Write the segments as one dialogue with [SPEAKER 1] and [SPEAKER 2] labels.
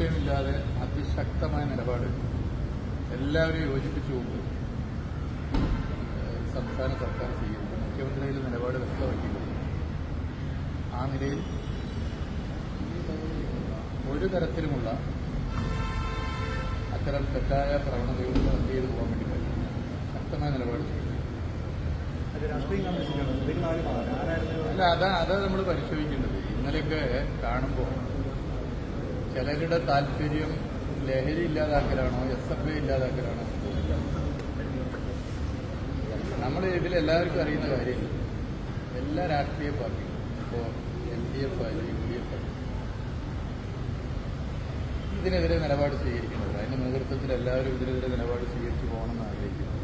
[SPEAKER 1] സംശയമില്ലാതെ അതിശക്തമായ നിലപാട് എല്ലാവരും യോജിപ്പിച്ചുകൊണ്ട് സംസ്ഥാന സർക്കാർ സ്വീകരിക്കും. മുഖ്യമന്ത്രിയുടെ നിലപാട് വ്യക്തമാക്കിയിട്ടുണ്ട്. ആ നിലയിൽ ഒരു തരത്തിലുമുള്ള അത്തരം തെറ്റായ പ്രവണതകൾ റദ്ദ് ചെയ്തു പോകാൻ വേണ്ടി കഴിയും. ശക്തമായ നിലപാട് സ്വീകരിക്കും. അല്ല, അതാ നമ്മൾ പരിശോധിക്കേണ്ടത്. ഇന്നലെയൊക്കെ കാണുമ്പോൾ ചിലരുടെ താല്പര്യം ലഹരി ഇല്ലാതാക്കലാണോ SFI ഇല്ലാതാക്കലാണോ? നമ്മൾ ഇതിലെല്ലാവർക്കും അറിയുന്ന കാര്യം എല്ലാ രാഷ്ട്രീയ പാർട്ടികളും ഇപ്പോൾ LDF ആയാലും UDF ആയാലും ഇതിനെതിരെ നിലപാട് സ്വീകരിക്കുന്നത്, അതിന്റെ നേതൃത്വത്തിൽ എല്ലാവരും ഇതിനെതിരെ നിലപാട് സ്വീകരിച്ചു പോകണമെന്ന് ആഗ്രഹിക്കുന്നു.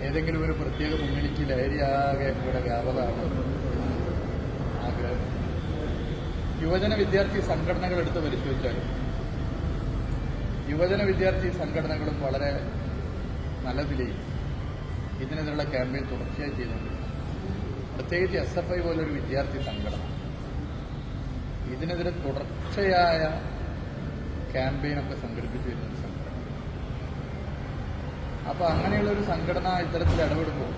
[SPEAKER 1] ഏതെങ്കിലും ഒരു പ്രത്യേക മുന്നണിക്ക് ലഹരി ആകെ ഇവിടെ വ്യാപകമാണ് ആഗ്രഹം. യുവജന വിദ്യാർത്ഥി സംഘടനകൾ എടുത്ത് പരിശോധിച്ചാൽ യുവജന വിദ്യാർത്ഥി സംഘടനകളും വളരെ നല്ല നിലയിൽ ഇതിനെതിരെയുള്ള ക്യാമ്പയിൻ തുടർച്ചയായി ചെയ്തുകൊണ്ടിരിക്കുന്നു. പ്രത്യേകിച്ച് SFI പോലൊരു വിദ്യാർത്ഥി സംഘടന ഇതിനെതിരെ തുടർച്ചയായ ക്യാമ്പയിനൊക്കെ സംഘടിപ്പിച്ചു വരുന്നൊരു സംഘടന. അപ്പോൾ അങ്ങനെയുള്ളൊരു സംഘടന ഇത്തരത്തിൽ ഇടപെടുമ്പോൾ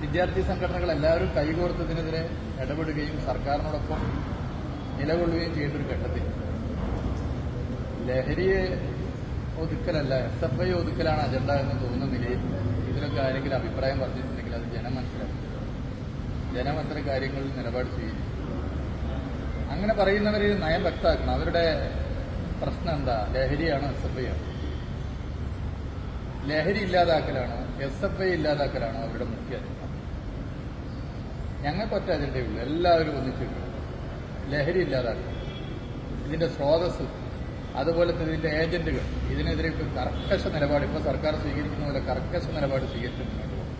[SPEAKER 1] വിദ്യാർത്ഥി സംഘടനകൾ എല്ലാവരും കൈകോർത്ത് ഇതിനെതിരെ ഇടപെടുകയും സർക്കാരിനോടൊപ്പം നിലകൊള്ളുകയും ചെയ്യേണ്ട ഒരു ഘട്ടത്തിൽ ലഹരിയെ ഒതുക്കലല്ല SFI ഒതുക്കലാണ് അജണ്ട എന്ന് തോന്നുന്ന നിലയിൽ ഇതിലൊക്കെ ആരെങ്കിലും അഭിപ്രായം പറഞ്ഞിട്ടുണ്ടെങ്കിൽ അത് ജനം മനസ്സിലാക്കും. ജനം അത്തരം കാര്യങ്ങളിൽ നിലപാട് സ്വീകരിക്കും. അങ്ങനെ പറയുന്നവർ നയം വ്യക്തമാക്കണം. അവരുടെ പ്രശ്നം എന്താ? ലഹരിയാണോ SFI ആണോ? ലഹരി ഇല്ലാതാക്കലാണോ SFI ഇല്ലാതാക്കലാണോ അവരുടെ മുഖ്യ അജണ്ട? ഞങ്ങൾക്ക് ഒറ്റ അജണ്ടയുള്ളൂ. എല്ലാവരും ഒന്നിച്ചിട്ടുണ്ട്. ലഹരി ഇല്ലാതാക്കുക, ഇതിന്റെ സ്രോതസ്, അതുപോലെ തന്നെ ഇതിന്റെ ഏജന്റുകൾ, ഇതിനെതിരെ കർക്കശ നിലപാട് ഇപ്പോൾ സർക്കാർ സ്വീകരിക്കുന്ന പോലെ കർക്കശ നിലപാട് സ്വീകരിച്ച് മുന്നോട്ട് പോകും.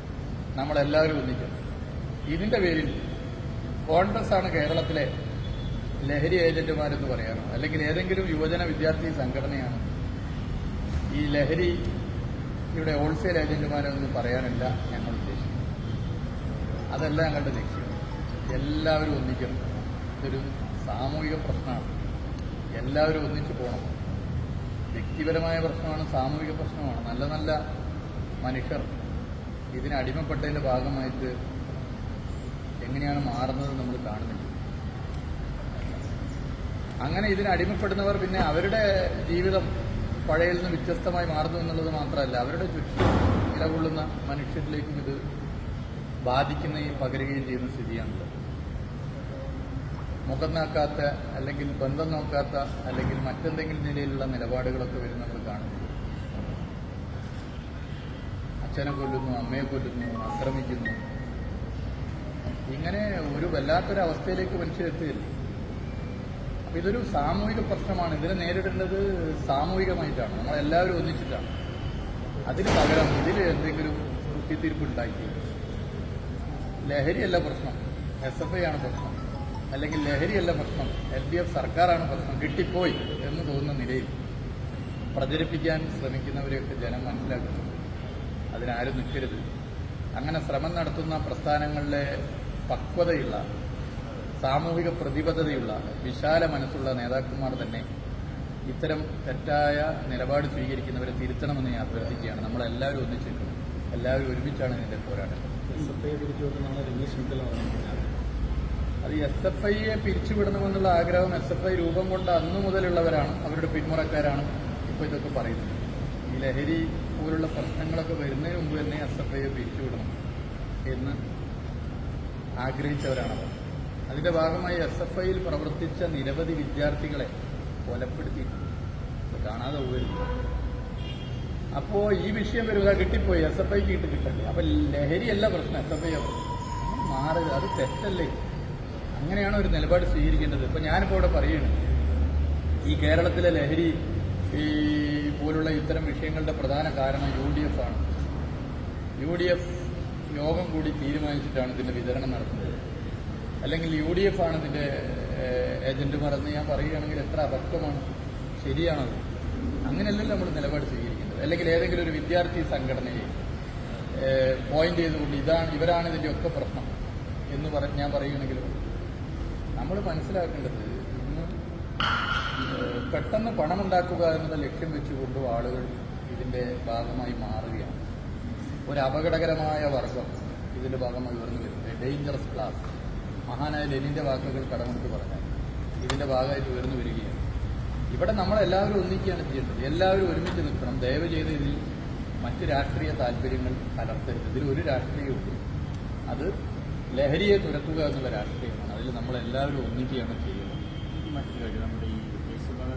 [SPEAKER 1] നമ്മളെല്ലാവരും ഒന്നിക്കണം. ഇതിന്റെ പേരിൽ കോൺഗ്രസ്സാണ് കേരളത്തിലെ ലഹരി ഏജന്റുമാരെന്ന് പറയാനോ അല്ലെങ്കിൽ ഏതെങ്കിലും യുവജന വിദ്യാർത്ഥി സംഘടനയാണ് ഈ ലഹരിയുടെ ഹോൾസെയിൽ ഏജന്റുമാരെന്ന് പറയാനല്ല ഞങ്ങൾ ഉദ്ദേശിക്കുന്നത്. അതല്ല ഞങ്ങളുടെ ലക്ഷ്യം. എല്ലാവരും ഒന്നിക്കണം. ഇതൊരു സാമൂഹിക പ്രശ്നമാണ്. എല്ലാവരും ഒന്നിച്ചു പോകണം. വ്യക്തിപരമായ പ്രശ്നമാണ്, സാമൂഹിക പ്രശ്നമാണ്. നല്ല നല്ല മനുഷ്യർ ഇതിന് അടിമപ്പെട്ടതിന്റെ ഭാഗമായിട്ട് എങ്ങനെയാണ് മാറുന്നത് നമ്മൾ കാണുന്നില്ല. അങ്ങനെ ഇതിന് അടിമപ്പെടുന്നവർ പിന്നെ അവരുടെ ജീവിതം പഴയതിൽ നിന്ന് വ്യത്യസ്തമായി മാറുന്നു എന്നുള്ളത് മാത്രമല്ല, അവരുടെ ചുറ്റും നിലകൊള്ളുന്ന മനുഷ്യരിലേക്കും ഇത് ബാധിക്കുകയും പകരുകയും ചെയ്യുന്ന സ്ഥിതിയാണുള്ളത്. മുഖം നോക്കാത്ത അല്ലെങ്കിൽ ബന്ധം നോക്കാത്ത അല്ലെങ്കിൽ മറ്റെന്തെങ്കിലും നിലയിലുള്ള നിലപാടുകളൊക്കെ വരും നമ്മൾ കാണുന്നു. അച്ഛനെ കൊല്ലുന്നു, അമ്മയെ കൊല്ലുന്നു, ആക്രമിക്കുന്നു. ഇങ്ങനെ ഒരു വല്ലാത്തൊരവസ്ഥയിലേക്ക് മനുഷ്യരെത്തുകയില്ല. അപ്പൊ ഇതൊരു സാമൂഹിക പ്രശ്നമാണ്. ഇതിനെ നേരിടേണ്ടത് സാമൂഹികമായിട്ടാണ്. നമ്മളെല്ലാവരും ഒന്നിച്ചിട്ടാണ്. അതിന് പകരം ഇതിൽ എന്തെങ്കിലും കുത്തിത്തിരിപ്പുണ്ടാക്കി ലഹരിയല്ല പ്രശ്നം, SFI ആണ് പ്രശ്നം, അല്ലെങ്കിൽ ലഹരിയല്ല പ്രശ്നം, LDF സർക്കാരാണ് പ്രശ്നം, കിട്ടിപ്പോയി എന്ന് തോന്നുന്ന നിലയിൽ പ്രചരിപ്പിക്കാൻ ശ്രമിക്കുന്നവരെയൊക്കെ ജനം മനസ്സിലാക്കുന്നു. അതിനാരും നിൽക്കരുത്. അങ്ങനെ ശ്രമം നടത്തുന്ന പ്രസ്ഥാനങ്ങളിലെ പക്വതയുള്ള, സാമൂഹിക പ്രതിബദ്ധതയുള്ള, വിശാല മനസ്സുള്ള നേതാക്കന്മാർ തന്നെ ഇത്തരം തെറ്റായ നിലപാട് സ്വീകരിക്കുന്നവരെ തിരുത്തണമെന്ന് ഞാൻ അഭ്യർത്ഥിക്കുകയാണ്. നമ്മളെല്ലാവരും ഒന്നിച്ചിട്ടുണ്ട്. എല്ലാവരും ഒരുമിച്ചാണ് ഇതിന്റെ പോരാട്ടം. അത് SFIയെ പിരിച്ചുവിടണമെന്നുള്ള ആഗ്രഹം SFI രൂപം കൊണ്ട് അന്നു മുതലുള്ളവരാണ്, അവരുടെ പിന്മുറക്കാരാണ് ഇപ്പോൾ ഇതൊക്കെ പറയുന്നത്. ഈ ലഹരി പോലുള്ള പ്രശ്നങ്ങളൊക്കെ വരുന്നതിന് മുമ്പ് തന്നെ SFIയെ പിരിച്ചുവിടണം എന്ന് ആഗ്രഹിച്ചവരാണവർ. അതിന്റെ ഭാഗമായി SFIയിൽ പ്രവർത്തിച്ച നിരവധി വിദ്യാർത്ഥികളെ കൊലപ്പെടുത്തിയിട്ടുണ്ട്. കാണാതെ പോയിരുന്നു. അപ്പോ ഈ വിഷയം വരുക കിട്ടിപ്പോയി, SFIക്ക് കിട്ടണ്ടേ? അപ്പൊ ലഹരിയല്ല പ്രശ്നം, SFI മാറുക. അത് തെറ്റല്ലേ? അങ്ങനെയാണ് ഒരു നിലപാട് സ്വീകരിക്കേണ്ടത്. ഇപ്പൊ ഞാനിപ്പോൾ ഇവിടെ പറയുകയാണ്, ഈ കേരളത്തിലെ ലഹരി ഈ പോലുള്ള ഇത്തരം വിഷയങ്ങളുടെ പ്രധാന കാരണം UDF ആണ്. UDF യോഗം കൂടി തീരുമാനിച്ചിട്ടാണ് ഇതിന്റെ വിതരണം നടത്തുന്നത്. അല്ലെങ്കിൽ UDF ആണ് ഇതിന്റെ ഏജന്റുമാർ എന്ന് ഞാൻ പറയുകയാണെങ്കിൽ എത്ര അബദ്ധമാണ്. ശരിയാണത്. അങ്ങനെയല്ലല്ലോ നമ്മൾ നിലപാട് സ്വീകരിക്കുന്നത്. അല്ലെങ്കിൽ ഏതെങ്കിലും ഒരു വിദ്യാർത്ഥി സംഘടനയെ പോയിന്റ് ചെയ്തുകൊണ്ട് ഇവരാണ് ഇതിന്റെ ഒക്കെ പ്രശ്നം എന്ന് ഞാൻ പറയുകയാണെങ്കിലും നമ്മൾ മനസ്സിലാക്കേണ്ടത് ഇന്ന് പെട്ടെന്ന് പണമുണ്ടാക്കുക എന്നുള്ള ലക്ഷ്യം വെച്ചുകൊണ്ട് ആളുകൾ ഇതിൻ്റെ ഭാഗമായി മാറുകയാണ്. ഒരു അപകടകരമായ വർഗം ഇതിൻ്റെ ഭാഗമായി ഉയർന്നു വരുന്നത് ഡേഞ്ചറസ് ക്ലാസ്. മഹാനായ ലെനിൻ്റെ വാക്കുകൾ കടമെടുത്ത് പറഞ്ഞാൽ ഇതിൻ്റെ ഭാഗമായിട്ട് ഉയർന്നു വരികയാണ്. ഇവിടെ നമ്മളെല്ലാവരും ഒന്നിക്കുകയാണ് ചെയ്യേണ്ടത്. എല്ലാവരും ഒരുമിച്ച് നിൽക്കണം. ദയവ് ചെയ്ത് ഇതിൽ മറ്റ് രാഷ്ട്രീയ താല്പര്യങ്ങൾ കലർത്തരുത്. ഇതിൽ ഒരു രാഷ്ട്രീയമുണ്ട്, അത് ലഹരിയെ തുരത്തുക എന്നുള്ള രാഷ്ട്രീയമാണ്. അതിൽ നമ്മളെല്ലാവരും ഒന്നിക്കുകയാണ് ചെയ്യുന്നത്.
[SPEAKER 2] മറ്റൊരു കാര്യം, നമ്മുടെ ഈ ദേശീയപാത